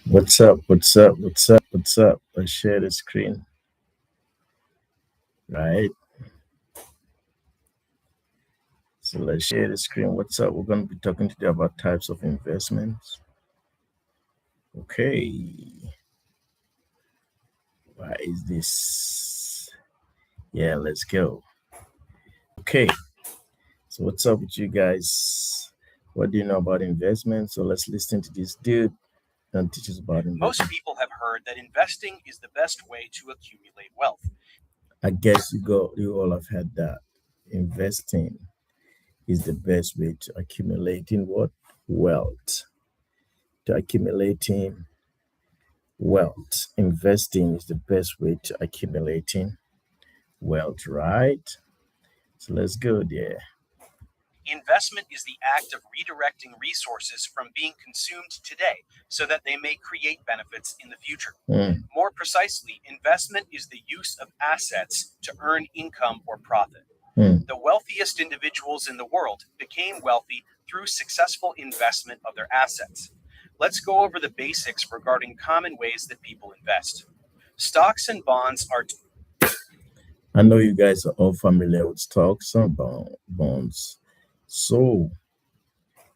What's up? What's up? What's up? What's up? Let's share the screen, right? So let's share the screen. What's up? We're going to be talking today about types of investments. Okay. Why is this? Yeah, let's go. Okay. So what's up with you guys? What do you know about investment? So let's listen to this dude and teach us about Most investment. people have heard that investing is the best way to accumulate wealth. I guess you all have had that. Investing is the best way to accumulating what? Wealth. To accumulating wealth. Investing is the best way to accumulating wealth, right? So let's go there. Investment is the act of redirecting resources from being consumed today so that they may create benefits in the future. Mm, More precisely, investment is the use of assets to earn income or profit. mm. The wealthiest individuals in the world became wealthy through successful investment of their assets. Let's go over the basics regarding common ways that people invest. Stocks and bonds are I know you guys are all familiar with stocks and bonds. So,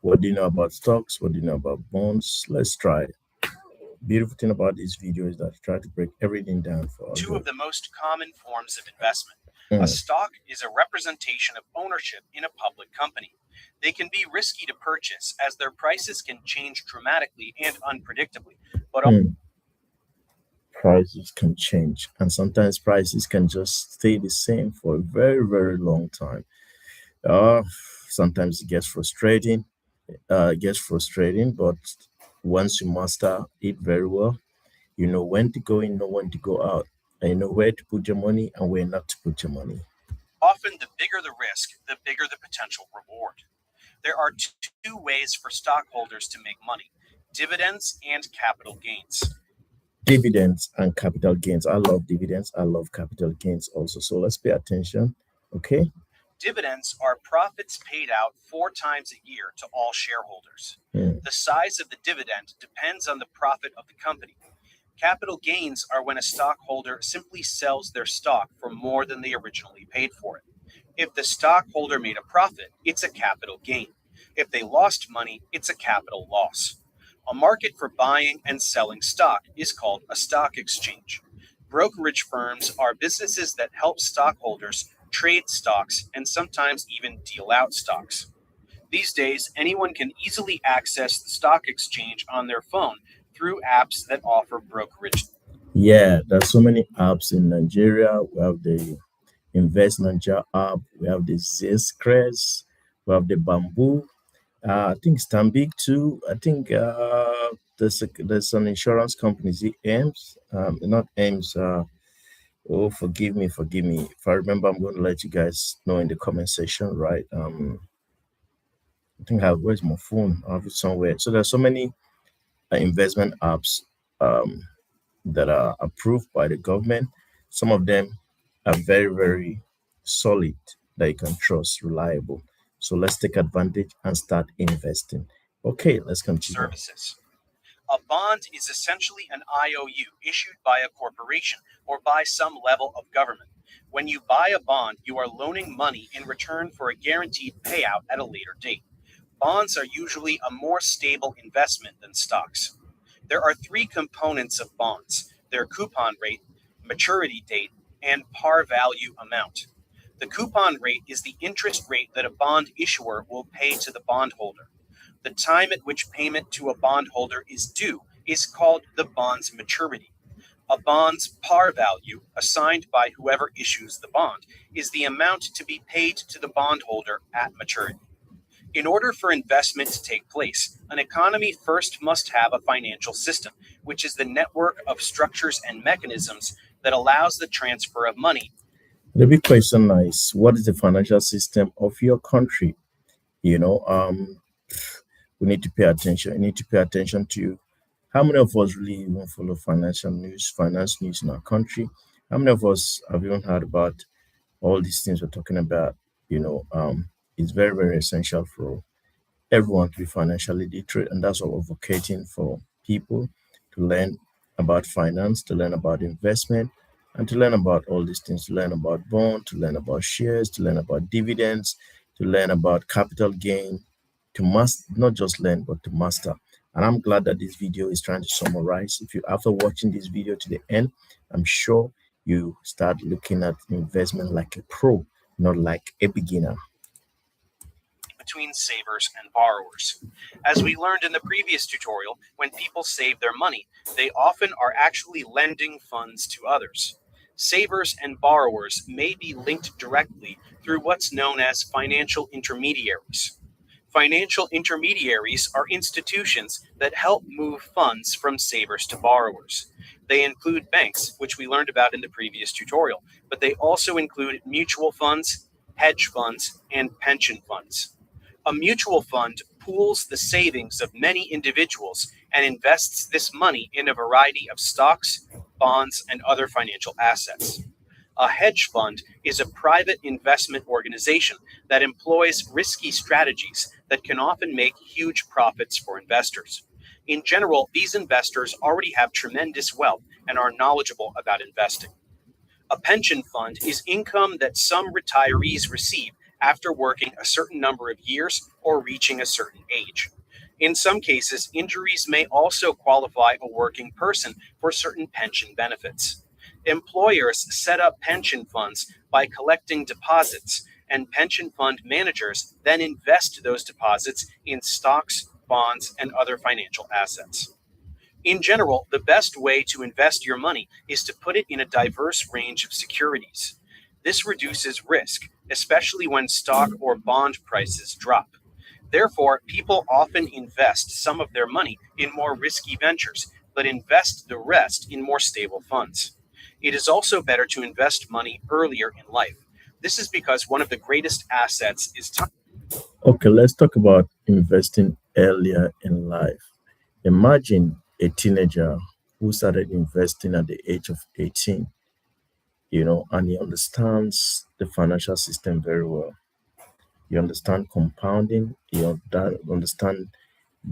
what do you know about stocks? What do you know about bonds? Let's try. Beautiful thing about this video is that I try to break everything down for our two good. of the most common forms of investment. A Mm, stock is a representation of ownership in a public company. They can be risky to purchase as their prices can change dramatically and unpredictably, but mm. Prices can change, and sometimes prices can just stay the same for a very, very long time. Uh, Sometimes it gets frustrating, but once you master it very well, you know when to go in, know when to go out, and you know where to put your money and where not to put your money. often the bigger the risk, the bigger the potential reward. There are two ways for stockholders to make money: dividends and capital gains. Dividends and capital gains. I love dividends. I love capital gains also. So let's pay attention. Okay. Dividends are profits paid out 4 times a year to all shareholders. Hmm. The size of the dividend depends on the profit of the company. Capital gains are when a stockholder simply sells their stock for more than they originally paid for it. If the stockholder made a profit, it's a capital gain. If they lost money, it's a capital loss. A market for buying and selling stock is called a stock exchange. Brokerage firms are businesses that help stockholders trade stocks and sometimes even deal out stocks. These days, anyone can easily access the stock exchange on their phone through apps that offer brokerage. Yeah, there's so many apps in Nigeria. We have the Invest Nigeria app. We have the Zscres. We have the Bamboo. I think Stanbic too. I think there's an insurance company, is it AIMS? Not AIMS. Oh, forgive me. If I remember, I'm going to let you guys know in the comment section, right? I think where's my phone? I have it somewhere. So there's so many investment apps um, that are approved by the government. Some of them are very, very solid that you can trust, reliable. So let's take advantage and start investing. Okay, let's continue. Services. A bond is essentially an IOU issued by a corporation or by some level of government. When you buy a bond, you are loaning money in return for a guaranteed payout at a later date. Bonds are usually a more stable investment than stocks. There are three components of bonds: their coupon rate, maturity date, and par value amount. The coupon rate is the interest rate that a bond issuer will pay to the bondholder. The time at which payment to a bondholder is due is called the bond's maturity. A bond's par value, assigned by whoever issues the bond, is the amount to be paid to the bondholder at maturity. In order for investment to take place, an economy first must have a financial system, which is the network of structures and mechanisms that allows the transfer of money. The big question now is what is the financial system of your country? You know, we need to pay attention. You need to pay attention to how many of us really even follow financial news, finance news in our country. How many of us have even heard about all these things we're talking about? You know, it's very, very essential for everyone to be financially literate, and that's what we're advocating for people. to learn about finance, to learn about investment, and to learn about all these things, to learn about bond, to learn about shares, to learn about dividends, to learn about capital gain, to master, not just learn, but to master. And I'm glad that this video is trying to summarize. If you, after watching this video to the end, I'm sure you start looking at investment like a pro, not like a beginner. Between savers and borrowers. As we learned in the previous tutorial, when people save their money, they often are actually lending funds to others. Savers and borrowers may be linked directly through what's known as financial intermediaries. Financial intermediaries are institutions that help move funds from savers to borrowers. They include banks, which we learned about in the previous tutorial, but they also include mutual funds, hedge funds, and pension funds. A mutual fund pools the savings of many individuals and invests this money in a variety of stocks, bonds, and other financial assets. A hedge fund is a private investment organization that employs risky strategies that can often make huge profits for investors. In general, these investors already have tremendous wealth and are knowledgeable about investing. A pension fund is income that some retirees receive after working a certain number of years or reaching a certain age. In some cases, injuries may also qualify a working person for certain pension benefits. Employers set up pension funds by collecting deposits, and pension fund managers then invest those deposits in stocks, bonds, and other financial assets. In general, the best way to invest your money is to put it in a diverse range of securities. This reduces risk, especially when stock or bond prices drop. Therefore, people often invest some of their money in more risky ventures, but invest the rest in more stable funds. It is also better to invest money earlier in life. This is because one of the greatest assets is time. Okay, let's talk about investing earlier in life. Imagine a teenager who started investing at the age of 18, and he understands the financial system very well. You understand compounding, understand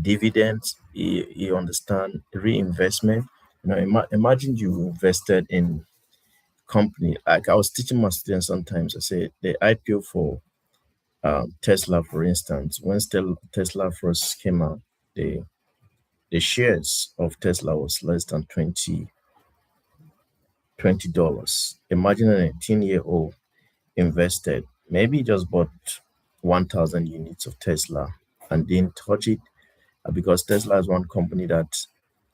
dividends, you understand reinvestment. Imagine you invested in company. Like I was teaching my students sometimes, I say the IPO for Tesla, for instance, when Tesla first came out, the shares of Tesla was less than $20. Imagine an 18-year-old invested, maybe just bought 1,000 units of Tesla and didn't touch it, because Tesla is one company that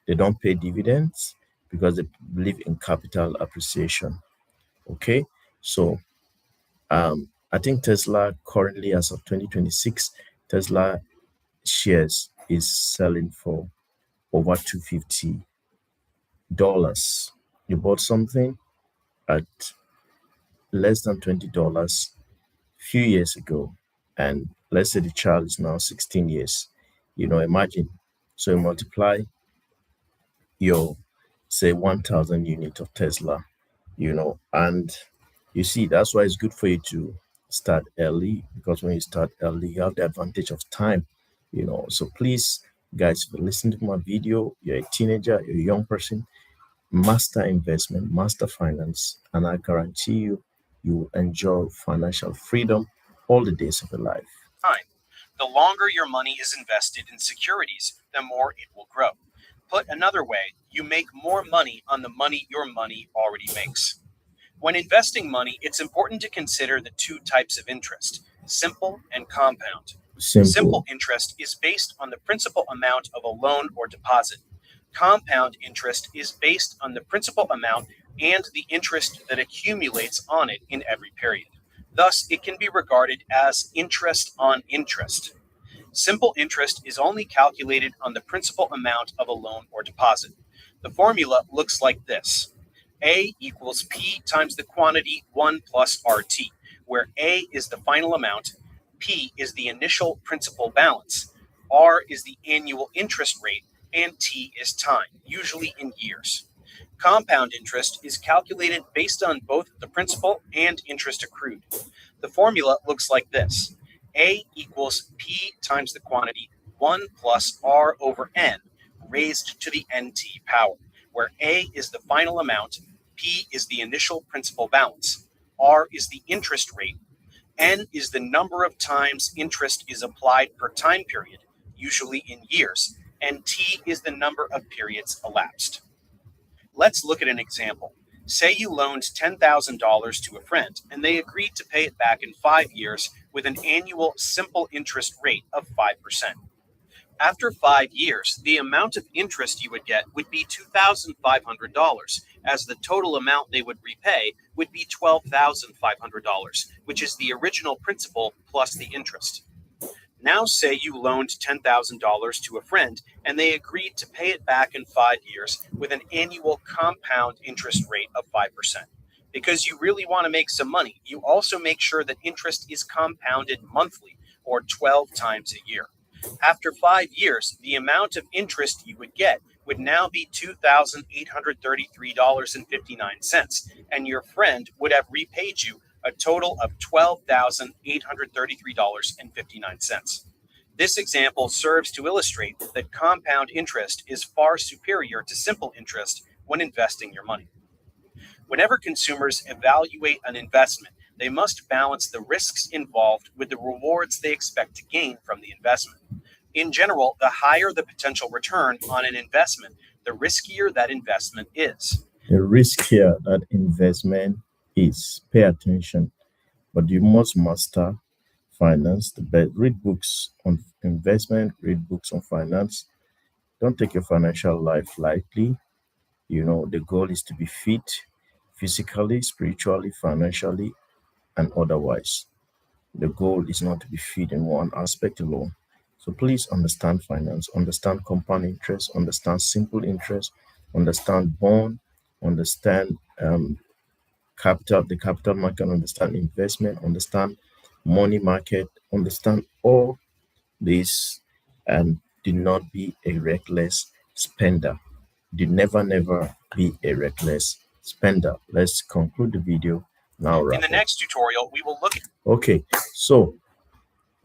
they don't pay dividends because they believe in capital appreciation. Okay, so I think Tesla currently, as of 2026, Tesla shares is selling for over $250. You bought something at less than $20 few years ago, and let's say the child is now 16 years. Imagine. So you multiply your, say, 1,000 unit of Tesla, and you see that's why it's good for you to start early, because when you start early, you have the advantage of time. So please, guys, if you listen to my video, you're a teenager, you're a young person, master investment, master finance, and I guarantee you, you will enjoy financial freedom all the days of your life. Time. The longer your money is invested in securities, the more it will grow. Put another way, you make more money on the money your money already makes. When investing money, it's important to consider the two types of interest, simple and compound. Simple. Simple interest is based on the principal amount of a loan or deposit. Compound interest is based on the principal amount and the interest that accumulates on it in every period. Thus, it can be regarded as interest on interest. Simple interest is only calculated on the principal amount of a loan or deposit. The formula looks like this. A equals P times the quantity 1 plus RT, where A is the final amount, P is the initial principal balance, R is the annual interest rate, and T is time, usually in years. Compound interest is calculated based on both the principal and interest accrued. The formula looks like this. A equals P times the quantity 1 plus R over N, raised to the nt power, where A is the final amount, P is the initial principal balance, R is the interest rate, N is the number of times interest is applied per time period, usually in years, and T is the number of periods elapsed. Let's look at an example. Say you loaned $10,000 to a friend and they agreed to pay it back in 5 years with an annual simple interest rate of 5%. After 5 years, the amount of interest you would get would be $2,500, as the total amount they would repay would be $12,500, which is the original principal plus the interest. Now, say you loaned $10,000 to a friend and they agreed to pay it back in 5 years with an annual compound interest rate of 5%. Because you really want to make some money, you also make sure that interest is compounded monthly or 12 times a year. After 5 years, the amount of interest you would get would now be $2,833.59, and your friend would have repaid you a total of $12,833.59. This example serves to illustrate that compound interest is far superior to simple interest when investing your money. Whenever consumers evaluate an investment, they must balance the risks involved with the rewards they expect to gain from the investment. In general, the higher the potential return on an investment, the riskier that investment is. The riskier that investment is. Pay attention. But you must master finance. Read books on investment, read books on finance. Don't take your financial life lightly. The goal is to be fit physically, spiritually, financially, and otherwise. The goal is not to be fit in one aspect alone. So please understand finance, understand compound interest, understand simple interest, understand bond, understand the capital market, understand investment, understand money market, understand all this, and do not be a reckless spender. Do never be a reckless spender. Let's conclude the video now. In the next tutorial, we will look at... Okay, so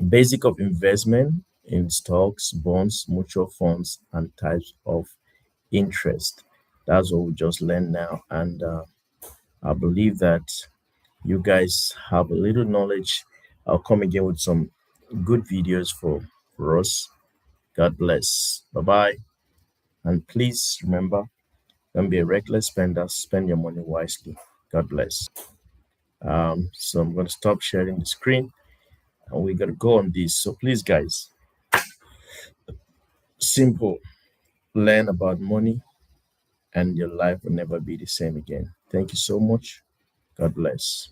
basic of investment in stocks, bonds, mutual funds, and types of interest. That's what we just learned now, and I believe that you guys have a little knowledge. I'll come again with some good videos for us. God bless. Bye-bye. And please remember, don't be a reckless spender. Spend your money wisely. God bless. So I'm going to stop sharing the screen and we're going to go on this. So please, guys, simple. Learn about money and your life will never be the same again. Thank you so much. God bless.